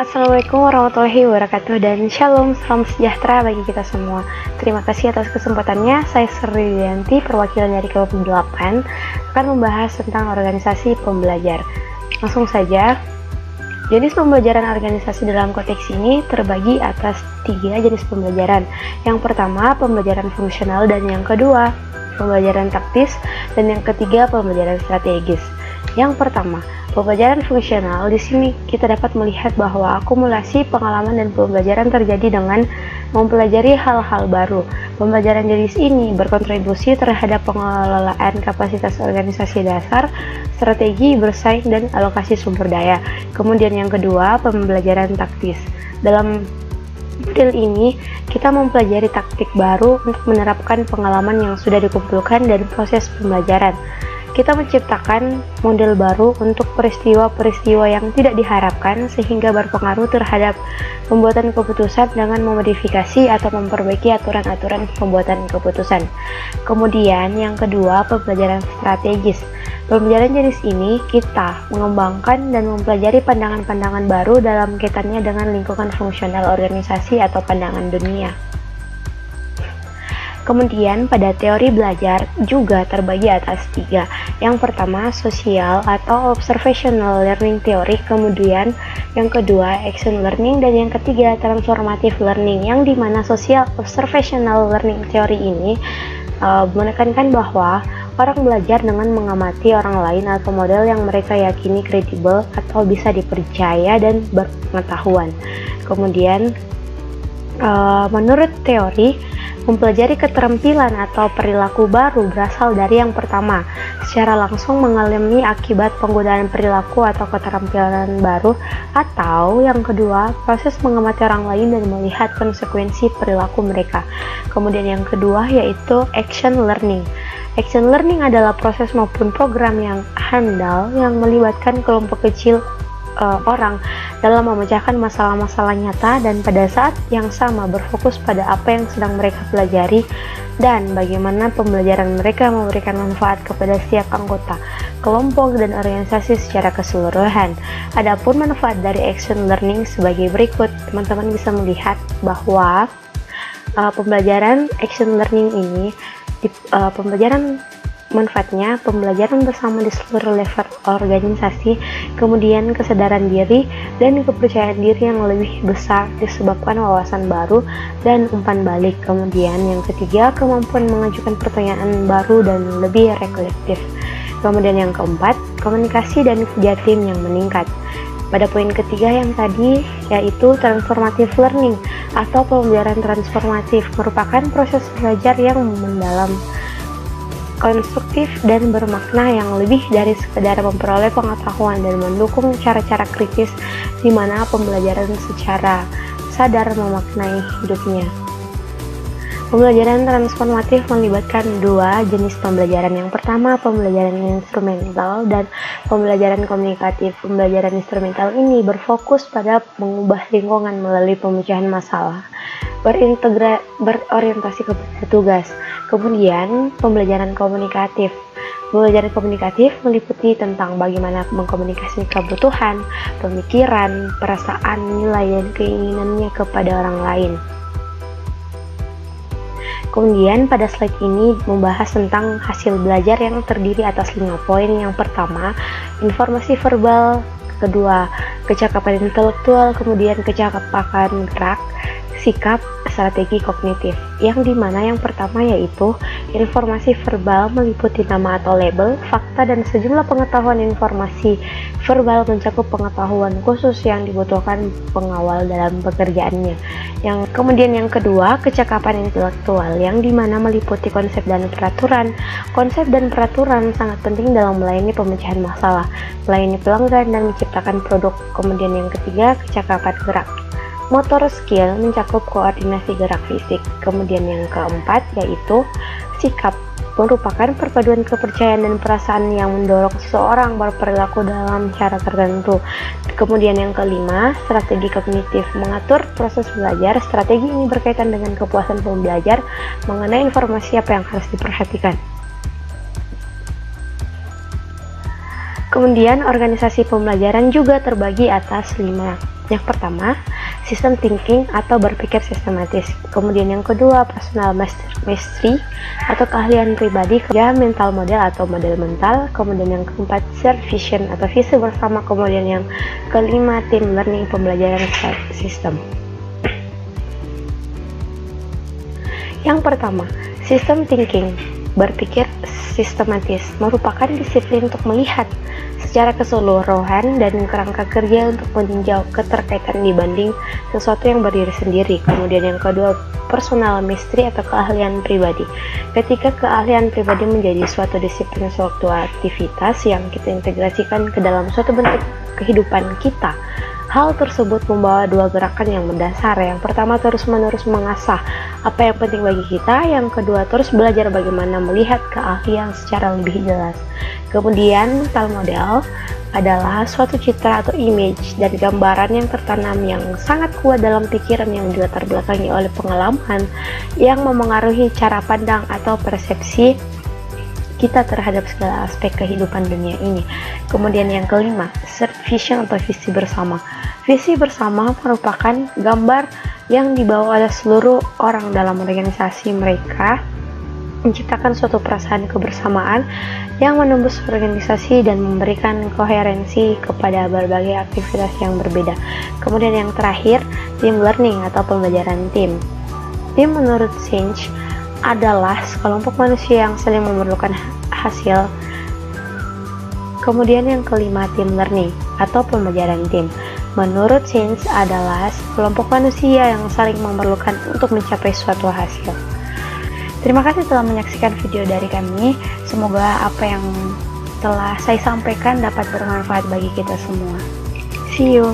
Assalamualaikum warahmatullahi wabarakatuh dan shalom, salam sejahtera bagi kita semua. Terima kasih atas kesempatannya. Saya Sri Dianti, perwakilan dari kelompok 8, akan membahas tentang organisasi pembelajar. Langsung saja, jenis pembelajaran organisasi dalam konteks ini terbagi atas 3 jenis pembelajaran. Yang pertama, pembelajaran fungsional, dan yang kedua, pembelajaran taktis, dan yang ketiga, pembelajaran strategis. Yang pertama, pembelajaran fungsional. Di sini kita dapat melihat bahwa akumulasi pengalaman dan pembelajaran terjadi dengan mempelajari hal-hal baru. Pembelajaran jenis ini berkontribusi terhadap pengelolaan kapasitas organisasi dasar, strategi bersaing, dan alokasi sumber daya. Kemudian yang kedua, pembelajaran taktis. Dalam model ini, kita mempelajari taktik baru untuk menerapkan pengalaman yang sudah dikumpulkan dari proses pembelajaran. Kita menciptakan model baru untuk peristiwa-peristiwa yang tidak diharapkan sehingga berpengaruh terhadap pembuatan keputusan dengan memodifikasi atau memperbaiki aturan-aturan pembuatan keputusan. Kemudian yang kedua, pembelajaran strategis. Pembelajaran jenis ini kita mengembangkan dan mempelajari pandangan-pandangan baru dalam kaitannya dengan lingkungan fungsional organisasi atau pandangan dunia. Kemudian pada teori belajar juga terbagi atas 3. Yang pertama, sosial atau observational learning theory, kemudian yang kedua, action learning, dan yang ketiga, transformative learning, yang dimana sosial observational learning theory ini menekankan bahwa orang belajar dengan mengamati orang lain atau model yang mereka yakini kredibel atau bisa dipercaya dan berpengetahuan. Kemudian menurut teori, mempelajari keterampilan atau perilaku baru berasal dari yang pertama, secara langsung mengalami akibat penggunaan perilaku atau keterampilan baru, atau yang kedua, proses mengamati orang lain dan melihat konsekuensi perilaku mereka. Kemudian yang kedua yaitu action learning. Action learning adalah proses maupun program yang handal yang melibatkan kelompok kecil orang dalam memecahkan masalah-masalah nyata dan pada saat yang sama berfokus pada apa yang sedang mereka pelajari dan bagaimana pembelajaran mereka memberikan manfaat kepada setiap anggota, kelompok, dan organisasi secara keseluruhan. Adapun manfaat dari action learning sebagai berikut, teman-teman bisa melihat bahwa pembelajaran action learning ini manfaatnya pembelajaran bersama di seluruh level organisasi, kemudian kesadaran diri dan kepercayaan diri yang lebih besar disebabkan wawasan baru dan umpan balik. Kemudian yang ketiga, kemampuan mengajukan pertanyaan baru dan lebih reflektif. Kemudian yang keempat, komunikasi dan kerja tim yang meningkat. Pada poin ketiga yang tadi, yaitu transformative learning atau pembelajaran transformatif, merupakan proses belajar yang mendalam, konstruktif, dan bermakna yang lebih dari sekedar memperoleh pengetahuan dan mendukung cara-cara kritis di mana pembelajaran secara sadar memaknai hidupnya. Pembelajaran transformatif melibatkan 2 jenis pembelajaran. Yang pertama, pembelajaran instrumental dan pembelajaran komunikatif. Pembelajaran instrumental ini berfokus pada mengubah lingkungan melalui pemecahan masalah, berorientasi kepada tugas. Kemudian, pembelajaran komunikatif. Pembelajaran komunikatif meliputi tentang bagaimana mengkomunikasikan kebutuhan, pemikiran, perasaan, nilai, dan keinginannya kepada orang lain. Kemudian pada slide ini membahas tentang hasil belajar yang terdiri atas 5 poin. Yang pertama, informasi verbal, kedua, kecakapan intelektual, kemudian kecakapan gerak, sikap, strategi kognitif, yang dimana yang pertama yaitu informasi verbal meliputi nama atau label, fakta, dan sejumlah pengetahuan. Informasi verbal mencakup pengetahuan khusus yang dibutuhkan pengawal dalam pekerjaannya. Kemudian yang kedua, kecakapan intelektual, yang dimana meliputi konsep dan peraturan. Konsep dan peraturan sangat penting dalam melayani pemecahan masalah, melayani pelanggan, dan menciptakan produk. Kemudian yang ketiga, kecakapan gerak. Motor skill mencakup koordinasi gerak fisik. Kemudian yang keempat yaitu sikap, merupakan perpaduan kepercayaan dan perasaan yang mendorong seseorang berperilaku dalam cara tertentu. Kemudian yang kelima, strategi kognitif, mengatur proses belajar. Strategi ini berkaitan dengan kepuasan pembelajar mengenai informasi apa yang harus diperhatikan. Kemudian organisasi pembelajaran juga terbagi atas 5 Yang pertama, sistem thinking atau berpikir sistematis. Kemudian yang kedua, personal mastery atau keahlian pribadi. Ketiga, mental model atau model mental. Kemudian yang keempat, shared vision atau visi bersama. Kemudian yang kelima, team learning, pembelajaran sistem. Yang pertama, sistem thinking, berpikir sistematis, merupakan disiplin untuk melihat secara keseluruhan dan kerangka kerja untuk meninjau keterkaitan dibanding sesuatu yang berdiri sendiri. Kemudian yang kedua, personal mastery atau keahlian pribadi. Ketika keahlian pribadi menjadi suatu disiplin, suatu aktivitas yang kita integrasikan ke dalam suatu bentuk kehidupan kita, hal tersebut membawa dua gerakan yang mendasar. Yang pertama, terus-menerus mengasah apa yang penting bagi kita. Yang kedua, terus belajar bagaimana melihat keahlian secara lebih jelas. Kemudian, mental model adalah suatu citra atau image dan gambaran yang tertanam yang sangat kuat dalam pikiran yang dilatar belakangi oleh pengalaman yang memengaruhi cara pandang atau persepsi kita terhadap segala aspek kehidupan dunia ini. Kemudian yang kelima, shared vision atau visi bersama. Visi bersama merupakan gambar yang dibawa oleh seluruh orang dalam organisasi. Mereka menciptakan suatu perasaan kebersamaan yang menembus organisasi dan memberikan koherensi kepada berbagai aktivitas yang berbeda. Kemudian yang terakhir, team learning atau pembelajaran tim. Tim menurut Sinch adalah sekelompok manusia yang saling memerlukan hasil. Kemudian yang kelima, team learning atau pembelajaran tim. Menurut Sinch adalah sekelompok manusia yang saling memerlukan untuk mencapai suatu hasil. Terima kasih telah menyaksikan video dari kami. Semoga apa yang telah saya sampaikan dapat bermanfaat bagi kita semua. See you.